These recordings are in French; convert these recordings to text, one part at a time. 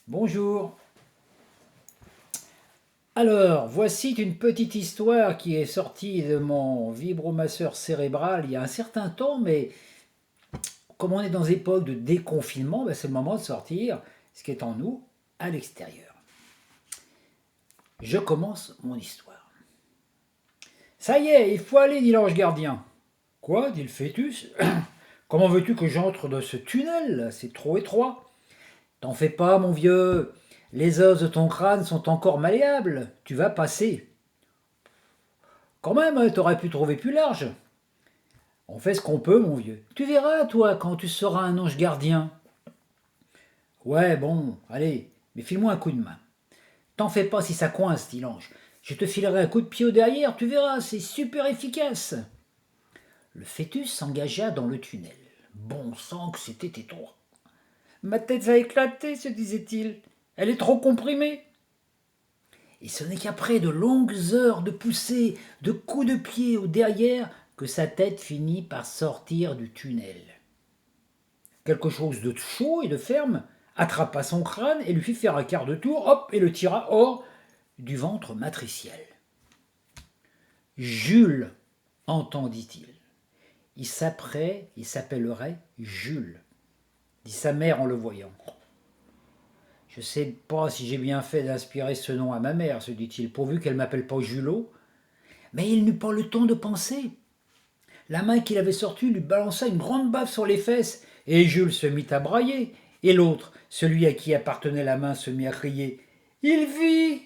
Bonjour. Alors, voici une petite histoire qui est sortie de mon vibromasseur cérébral il y a un certain temps, mais comme on est dans une époque de déconfinement, c'est le moment de sortir ce qui est en nous à l'extérieur. Je commence mon histoire. Ça y est, il faut aller, dit l'ange gardien. Quoi, dit le fœtus. Comment veux-tu que j'entre dans ce tunnel? C'est trop étroit. T'en fais pas, mon vieux. Les os de ton crâne sont encore malléables. Tu vas passer. Quand même, t'aurais pu trouver plus large. On fait ce qu'on peut, mon vieux. Tu verras, toi, quand tu seras un ange gardien. Ouais, bon, allez, mais file-moi un coup de main. T'en fais pas si ça coince, dit l'ange. Je te filerai un coup de pied au derrière, tu verras, c'est super efficace. Le fœtus s'engagea dans le tunnel. Bon sang que c'était étroit. Ma tête va éclater, se disait-il. Elle est trop comprimée. Et ce n'est qu'après de longues heures de poussées, de coups de pied au derrière, que sa tête finit par sortir du tunnel. Quelque chose de chaud et de ferme attrapa son crâne et lui fit faire un quart de tour, hop, et le tira hors du ventre matriciel. Jules, entendit-il. Il s'appellerait Jules, dit sa mère en le voyant. Je ne sais pas si j'ai bien fait d'inspirer ce nom à ma mère, se dit-il, pourvu qu'elle ne m'appelle pas Julot. Mais il n'eut pas le temps de penser. La main qu'il avait sortie lui balança une grande baffe sur les fesses, et Jules se mit à brailler, et l'autre, celui à qui appartenait la main, se mit à crier « Il vit !»«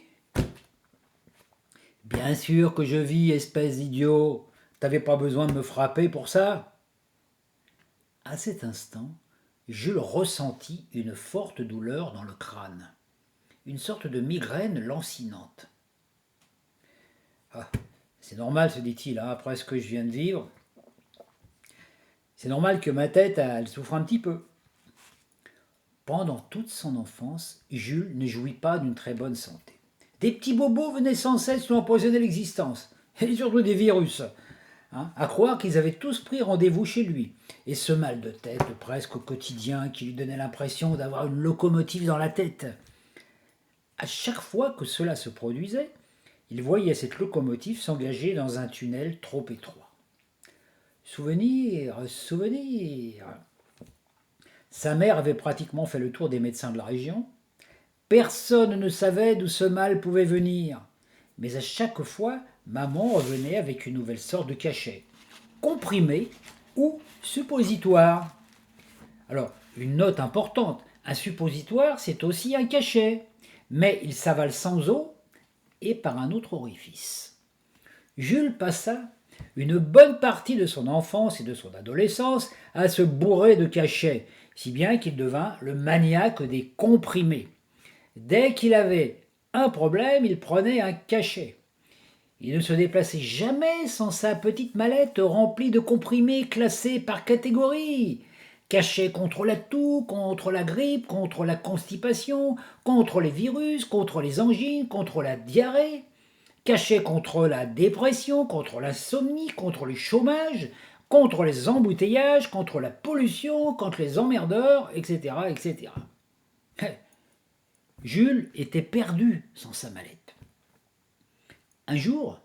Bien sûr que je vis, espèce d'idiot. T'avais pas besoin de me frapper pour ça !» À cet instant, Jules ressentit une forte douleur dans le crâne, une sorte de migraine lancinante. « Ah, c'est normal, se dit-il, après ce que je viens de vivre. C'est normal que ma tête, elle souffre un petit peu. » Pendant toute son enfance, Jules ne jouit pas d'une très bonne santé. Des petits bobos venaient sans cesse lui empoisonner l'existence, et surtout des virus. À croire qu'ils avaient tous pris rendez-vous chez lui. Et ce mal de tête presque au quotidien qui lui donnait l'impression d'avoir une locomotive dans la tête. À chaque fois que cela se produisait, il voyait cette locomotive s'engager dans un tunnel trop étroit. Souvenir, souvenir. Sa mère avait pratiquement fait le tour des médecins de la région. Personne ne savait d'où ce mal pouvait venir. Mais à chaque fois, maman revenait avec une nouvelle sorte de cachet, comprimé ou suppositoire. Alors, une note importante, un suppositoire, c'est aussi un cachet, mais il s'avale sans eau et par un autre orifice. Jules passa une bonne partie de son enfance et de son adolescence à se bourrer de cachets, si bien qu'il devint le maniaque des comprimés. Dès qu'il avait un problème, il prenait un cachet. Il ne se déplaçait jamais sans sa petite mallette remplie de comprimés classés par catégorie. Cachet contre la toux, contre la grippe, contre la constipation, contre les virus, contre les angines, contre la diarrhée. Cachet contre la dépression, contre l'insomnie, contre le chômage, contre les embouteillages, contre la pollution, contre les emmerdeurs, etc. etc. Jules était perdu sans sa mallette. Un jour,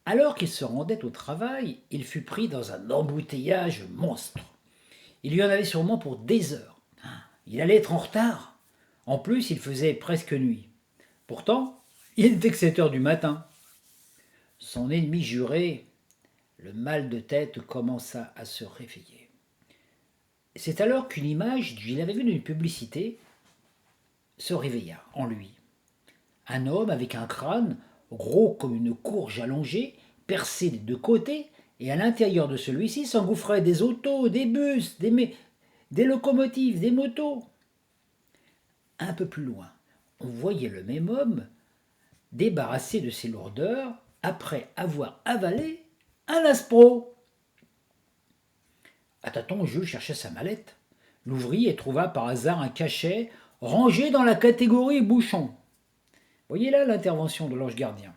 alors qu'il se rendait au travail, il fut pris dans un embouteillage monstre. Il y en avait sûrement pour des heures. Il allait être en retard. En plus, il faisait presque nuit. Pourtant, il n'était que 7 heures du matin. Son ennemi juré, le mal de tête commença à se réveiller. C'est alors qu'une image qu'il avait vue d'une publicité se réveilla en lui. Un homme avec un crâne gros comme une courge allongée, percé des deux côtés, et à l'intérieur de celui-ci s'engouffraient des autos, des bus, des locomotives, des motos. Un peu plus loin, on voyait le même homme débarrassé de ses lourdeurs après avoir avalé un Aspro. À tâtons, Jules cherchait sa mallette, l'ouvrit et trouva par hasard un cachet rangé dans la catégorie bouchon. Voyez là l'intervention de l'ange gardien.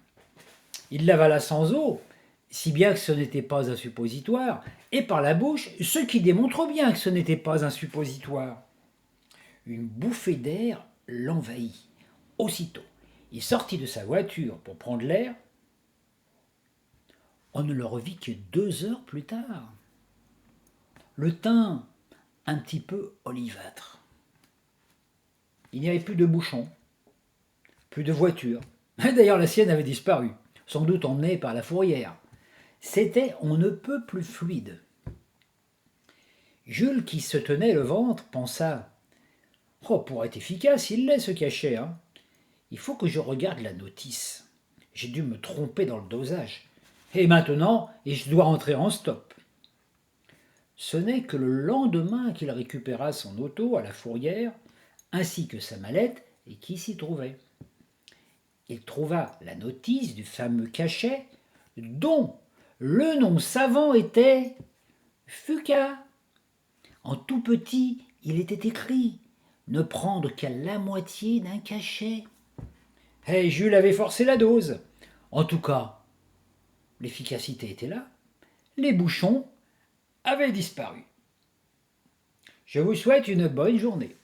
Il l'avala sans eau, si bien que ce n'était pas un suppositoire, et par la bouche, ce qui démontre bien que ce n'était pas un suppositoire. Une bouffée d'air l'envahit. Aussitôt, il sortit de sa voiture pour prendre l'air. On ne le revit que 2 heures plus tard. Le teint un petit peu olivâtre. Il n'y avait plus de bouchons, plus de voitures. D'ailleurs, la sienne avait disparu, sans doute emmenée par la fourrière. C'était on ne peut plus fluide. Jules, qui se tenait le ventre, pensa « Oh, pour être efficace, il laisse ce cachet. Hein. Il faut que je regarde la notice. J'ai dû me tromper dans le dosage. Et maintenant, je dois entrer en stop. » Ce n'est que le lendemain qu'il récupéra son auto à la fourrière, ainsi que sa mallette, et qui s'y trouvait. Il trouva la notice du fameux cachet, dont le nom savant était Fuca. En tout petit, il était écrit « Ne prendre qu'à la moitié d'un cachet ». Et Jules avait forcé la dose. En tout cas, l'efficacité était là. Les bouchons avaient disparu. Je vous souhaite une bonne journée.